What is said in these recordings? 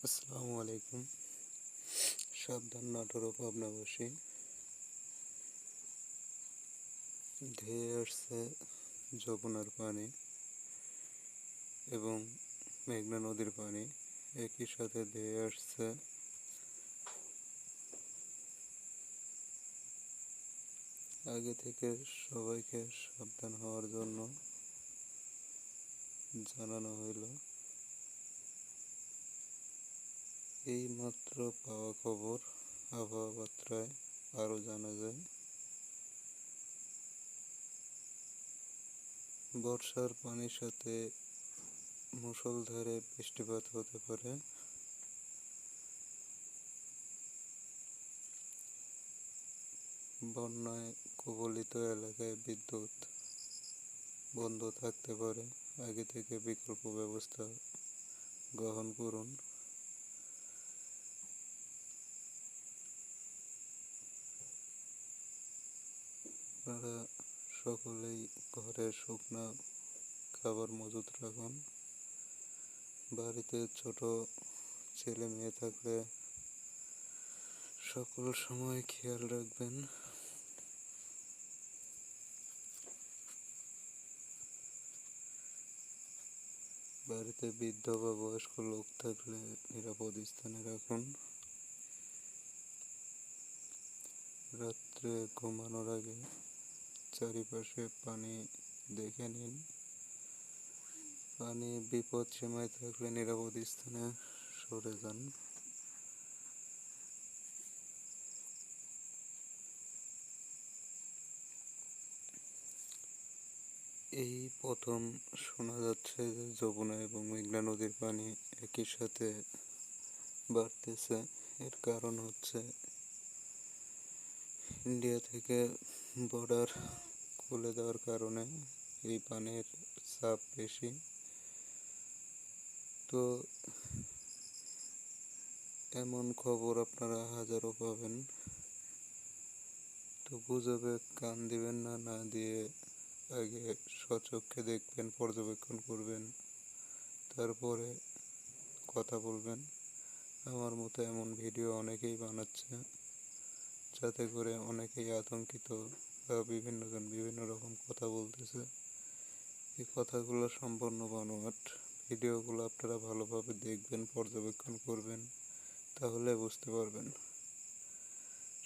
আসসালামু আলাইকুম। সাবধান নাটোর ও পাবনাবাসী, ধেয়ে আসছে যমুনার পানি এবং মেঘনা নদীর পানি একই সাথে ধেয়ে আসছে। আগে থেকে সবাইকে সাবধান হওয়ার জন্য জানানো হইল। এই মাত্র পাওয়া খবর, আবহাওয়া বার্তায় আরও জানা যায় বর্ষার পানির সাথে মুষলধারে বৃষ্টিপাত হতে পারে। বন্যায় কবলিত এলাকায় বিদ্যুৎ বন্ধ থাকতে পারে, আগে থেকে বিকল্প ব্যবস্থা গ্রহণ করুন। আপনারা সকলেই ঘরে শুকনা খাবার মজুত রাখুন। বাড়িতে ছোট ছেলে মেয়ে থাকলে সকল সময় খেয়াল রাখবেন। বাড়িতে বৃদ্ধ বা বয়স্ক লোক থাকলে নিরাপদ স্থানে রাখুন। রাত্রে ঘুমানোর আগে চারিপাশে পানি দেখে নিন। পানি বিপদ সীমায় থাকলে নিরাপদ স্থানে সরে যান। এই প্রথম শোনা যাচ্ছে যে যমুনা এবং মেঘনা নদীর পানি একই সাথে বাড়তেছে। এর কারণ হচ্ছে ইন্ডিয়া থেকে বর্ডার খুলে দেওয়ার কারণে এই পানির চাপ বেশি। তো এমন খবর আপনারা হাজারো পাবেন, তো গুজবে কান দিবেন না, না দিয়ে আগে স্বচক্ষে দেখবেন, পর্যবেক্ষণ করবেন, তারপরে কথা বলবেন। আমার মতো এমন ভিডিও অনেকেই বানাচ্ছে, যাতে করে অনেকেই আতঙ্কিত বা বিভিন্নজন বিভিন্ন রকম কথা বলতেছে। এই কথাগুলো সম্পূর্ণ বানোয়াট। ভিডিওগুলো আপনারা ভালোভাবে দেখবেন, পর্যবেক্ষণ করবেন, তাহলে বুঝতে পারবেন।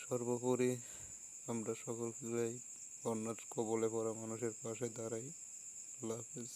সর্বোপরি আমরা সকলেই বন্যার কবলে পড়া মানুষের পাশে দাঁড়াই। আল্লাহ হাফেজ।